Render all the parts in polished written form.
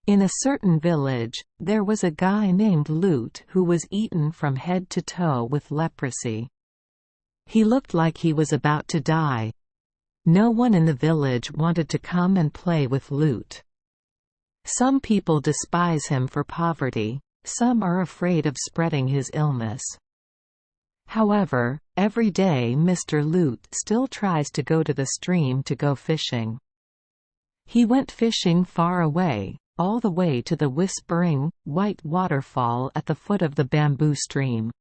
In a certain village, there was a guy named Lut who was eaten from head to toe with leprosy. He looked like he was about to die. No one in the village wanted to come and play with Lut. Some people despise him for poverty, some are afraid of spreading his illness. However, every day Mr. Lut still tries to go to the stream to go fishing. He went fishing far away, all the way to the whispering, white waterfall at the foot of the bamboo stream.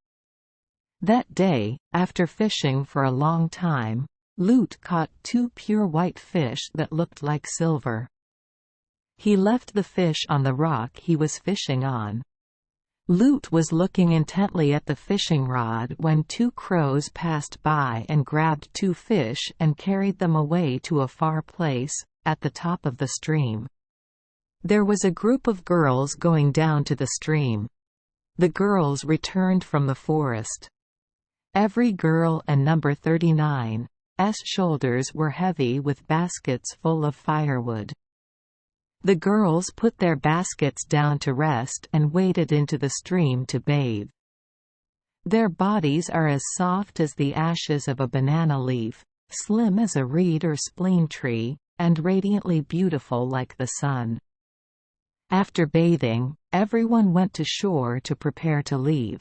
That day, after fishing for a long time, Lut caught 2 pure white fish that looked like silver. He left the fish on the rock he was fishing on. Lut was looking intently at the fishing rod when 2 crows passed by and grabbed 2 fish and carried them away to a far place, at the top of the stream. There was a group of girls going down to the stream. The girls returned from the forest. Every girl and number 39's shoulders were heavy with baskets full of firewood. The girls put their baskets down to rest and waded into the stream to bathe. Their bodies are as soft as the ashes of a banana leaf, slim as a reed or spleen tree, and radiantly beautiful like the sun. After bathing, everyone went to shore to prepare to leave.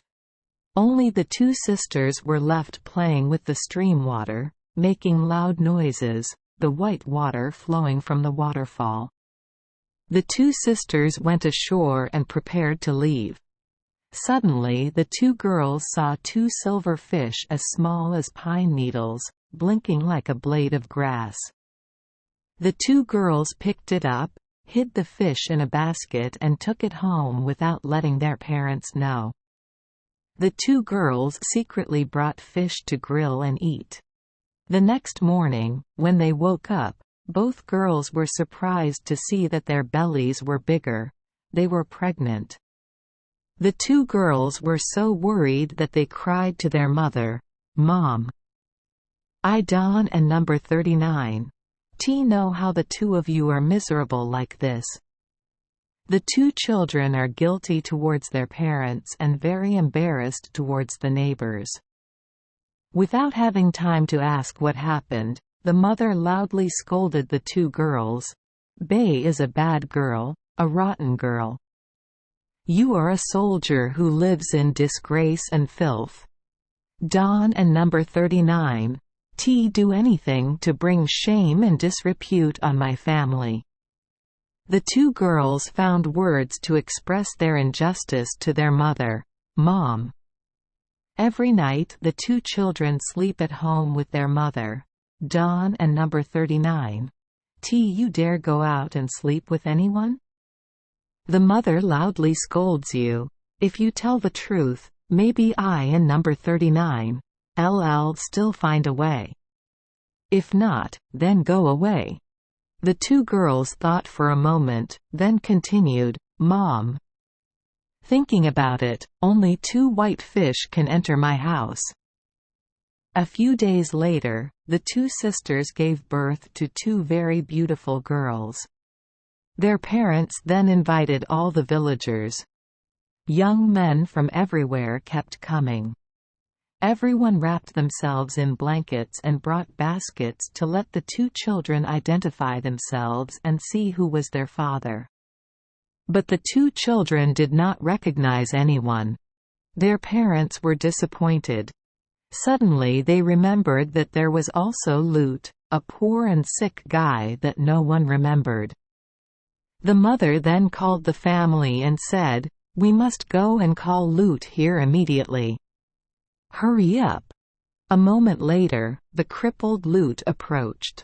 Only the 2 sisters were left playing with the stream water, making loud noises, the white water flowing from the waterfall. The 2 sisters went ashore and prepared to leave. Suddenly the 2 girls saw 2 silver fish as small as pine needles, blinking like a blade of grass. The 2 girls picked it up, hid the fish in a basket and took it home without letting their parents know. The 2 girls secretly brought fish to grill and eat. The next morning, when they woke up, both girls were surprised to see that their bellies were bigger. They were pregnant. The 2 girls were so worried that they cried to their mother, "Mom, I Don and number 39. Know how the 2 of you are miserable like this." The 2 children are guilty towards their parents and very embarrassed towards the neighbors. Without having time to ask what happened, the mother loudly scolded the 2 girls. "Bay is a bad girl, a rotten girl. You are a soldier who lives in disgrace and filth. Don and number 39, do anything to bring shame and disrepute on my family." The 2 girls found words to express their injustice to their mother, "Mom." Every night the 2 children sleep at home with their mother. Don and number 39. You dare go out and sleep with anyone? The mother loudly scolds you. If you tell the truth, maybe I and number 39 still find a way. If not, then go away. The 2 girls thought for a moment, then continued, "Mom, thinking about it, only 2 white fish can enter my house." A few days later, the 2 sisters gave birth to 2 very beautiful girls. Their parents then invited all the villagers. Young men from everywhere kept coming. Everyone wrapped themselves in blankets and brought baskets to let the 2 children identify themselves and see who was their father. But the 2 children did not recognize anyone. Their parents were disappointed. Suddenly they remembered that there was also Lut, a poor and sick guy that no one remembered. The mother then called the family and said, "We must go and call Lut here immediately. Hurry up." A moment later, the crippled Lut approached.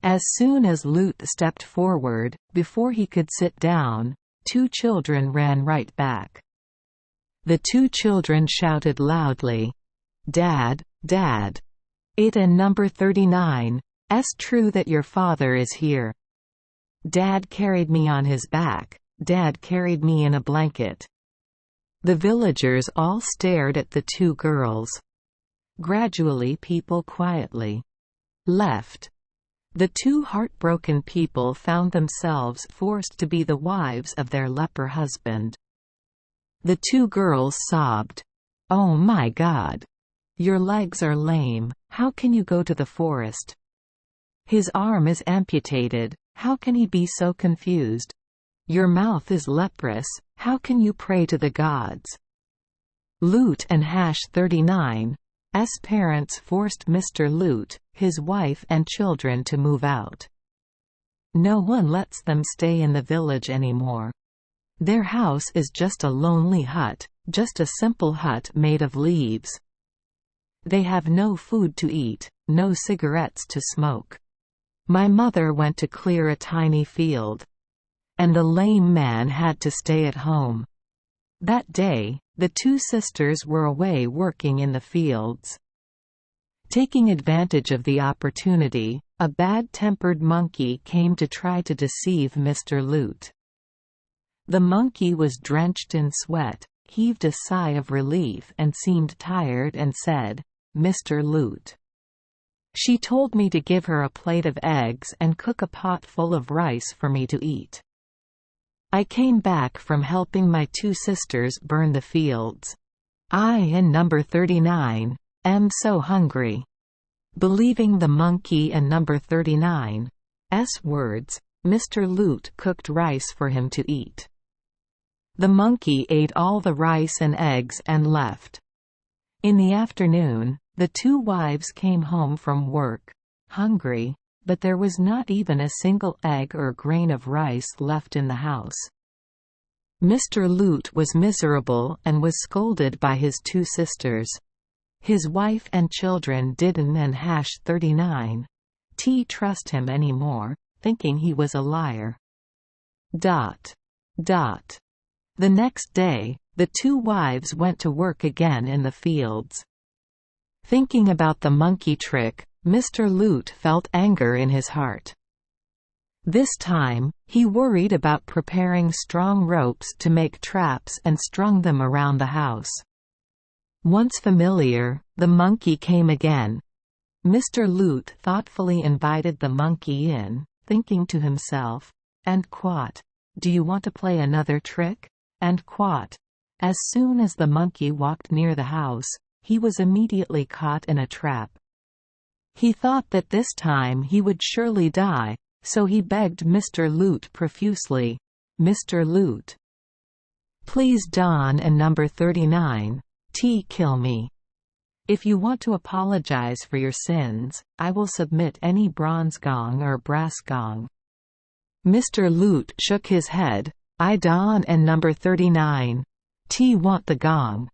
As soon as Lut stepped forward, before he could sit down, 2 children ran right back. The 2 children shouted loudly, "Dad, Dad! It and number 39's true that your father is here. Dad carried me on his back, Dad carried me in a blanket." The villagers all stared at the 2 girls. Gradually people quietly left. The two heartbroken people found themselves forced to be the wives of their leper husband. The two girls sobbed, "Oh my God! Your legs are lame, how can you go to the forest? His arm is amputated, how can he be so confused? Your mouth is leprous, how can you pray to the gods?" Loot and 39's parents forced Mr. Loot, his wife and children to move out. No one lets them stay in the village anymore. Their house is just a lonely hut, just a simple hut made of leaves. They have no food to eat, no cigarettes to smoke. My mother went to clear a tiny field. And the lame man had to stay at home. That day, the two sisters were away working in the fields. Taking advantage of the opportunity, a bad-tempered monkey came to try to deceive Mr. Loot. The monkey was drenched in sweat, heaved a sigh of relief and seemed tired and said, "Mr. Loot. She told me to give her a plate of eggs and cook a pot full of rice for me to eat. I came back from helping my two sisters burn the fields. I and number 39 am so hungry." Believing the monkey and number 39's words, Mr. Loot cooked rice for him to eat. The monkey ate all the rice and eggs and left. In the afternoon, the two wives came home from work, hungry, but there was not even a single egg or grain of rice left in the house. Mr. Loot was miserable and was scolded by his two sisters. His wife and children didn't and 39's trust him anymore, thinking he was a liar. The next day, the two wives went to work again in the fields. Thinking about the monkey trick, Mr. Loot felt anger in his heart. This time, he worried about preparing strong ropes to make traps and strung them around the house. Once familiar, the monkey came again. Mr. Loot thoughtfully invited the monkey in, thinking to himself, "And quat, do you want to play another trick? And quat." As soon as the monkey walked near the house, he was immediately caught in a trap. He thought that this time he would surely die, so he begged Mr. Loot profusely, "Mr. Loot, please Don and number 39's kill me. If you want to apologize for your sins, I will submit any bronze gong or brass gong." Mr. Loot shook his head, "I Don and number 39's want the gong.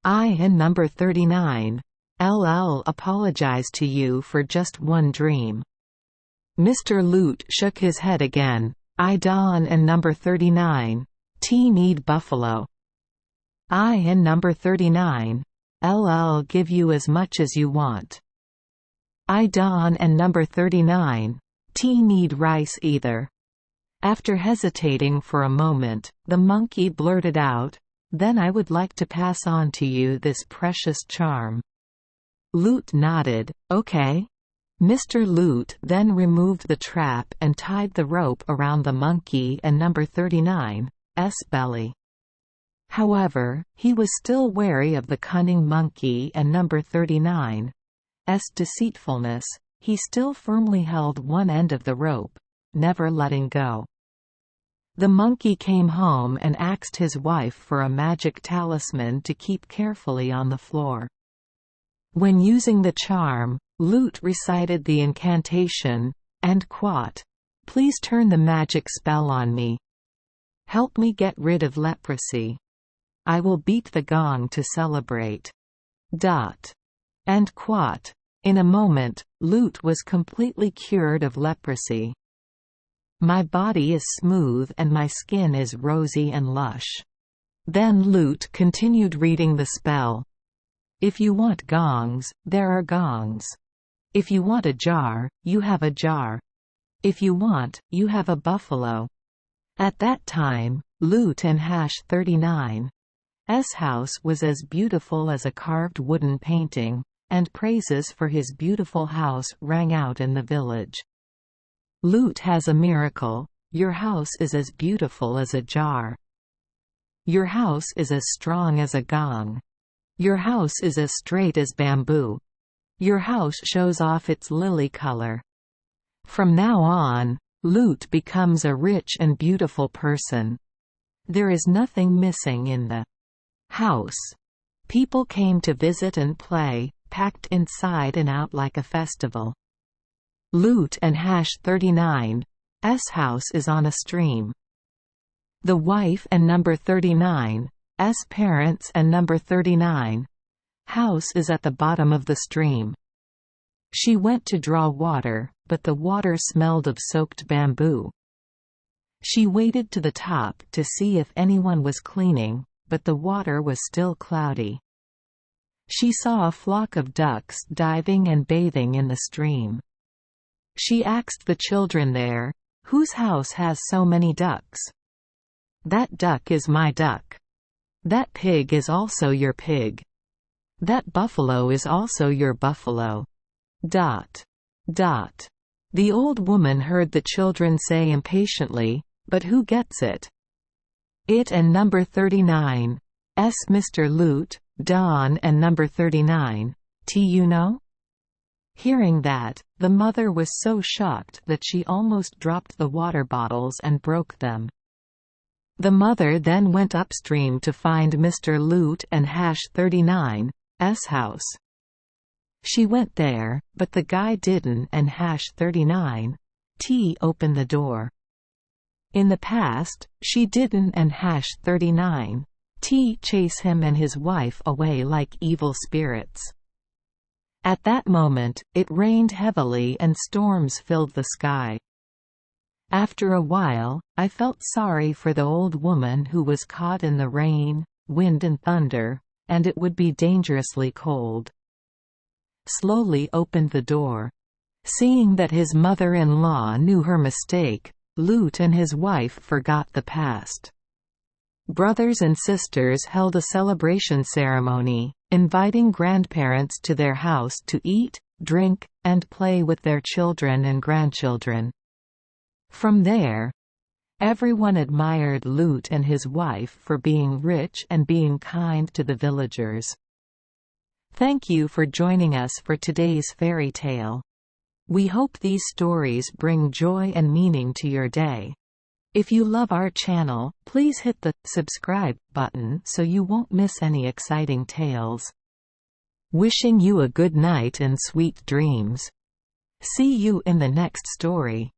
I and number 39'll apologize to you for just one dream." Mr. Loot shook his head again, "I Don and number 39's need buffalo. I and number 39'll give you as much as you want. I Don and number 39's need rice either." After hesitating for a moment, the monkey blurted out, "Then I would like to pass on to you this precious charm." Loot nodded, "Okay." Mr. Loot then removed the trap and tied the rope around the monkey and number 39's belly. However, he was still wary of the cunning monkey and number 39's deceitfulness. He still firmly held one end of the rope, never letting go. The monkey came home and asked his wife for a magic talisman to keep carefully on the floor. When using the charm, Loot recited the incantation, "And quat, please turn the magic spell on me. Help me get rid of leprosy. I will beat the gong to celebrate." And quat. In a moment, Loot was completely cured of leprosy. "My body is smooth and my skin is rosy and lush." Then Loot continued reading the spell. "If you want gongs, there are gongs. If you want a jar, you have a jar. If you want, you have a buffalo." At that time, Loot and 39's house was as beautiful as a carved wooden painting, and praises for his beautiful house rang out in the village. "Lut has a miracle. Your house is as beautiful as a jar. Your house is as strong as a gong. Your house is as straight as bamboo. Your house shows off its lily color. From now on, Lut becomes a rich and beautiful person. There is nothing missing in the house." People came to visit and play, packed inside and out like a festival. Lut and #39's house is on a stream. The wife and number 39's parents and number 39's house is at the bottom of the stream. She went to draw water, but the water smelled of soaked bamboo. She waded to the top to see if anyone was cleaning, but the water was still cloudy. She saw a flock of ducks diving and bathing in the stream. She asked the children there, "Whose house has so many ducks?" "That duck is my duck. That pig is also your pig. That buffalo is also your buffalo." The old woman heard the children say impatiently, "But who gets it?" "It and number 39's Mr. Lut, Don and number 39's, you know?" Hearing that, the mother was so shocked that she almost dropped the water bottles and broke them. The mother then went upstream to find Mr. Lut and #39's house. She went there, but the guy didn't and #39's opened the door. In the past, she didn't and #39's chase him and his wife away like evil spirits. At that moment, it rained heavily and storms filled the sky. After a while, I felt sorry for the old woman who was caught in the rain, wind and thunder, and it would be dangerously cold. Slowly opened the door. Seeing that his mother-in-law knew her mistake, Lut and his wife forgot the past. Brothers and sisters held a celebration ceremony, inviting grandparents to their house to eat, drink, and play with their children and grandchildren. From there, everyone admired Lut and his wife for being rich and being kind to the villagers. Thank you for joining us for today's fairy tale. We hope these stories bring joy and meaning to your day. If you love our channel, please hit the subscribe button so you won't miss any exciting tales. Wishing you a good night and sweet dreams. See you in the next story.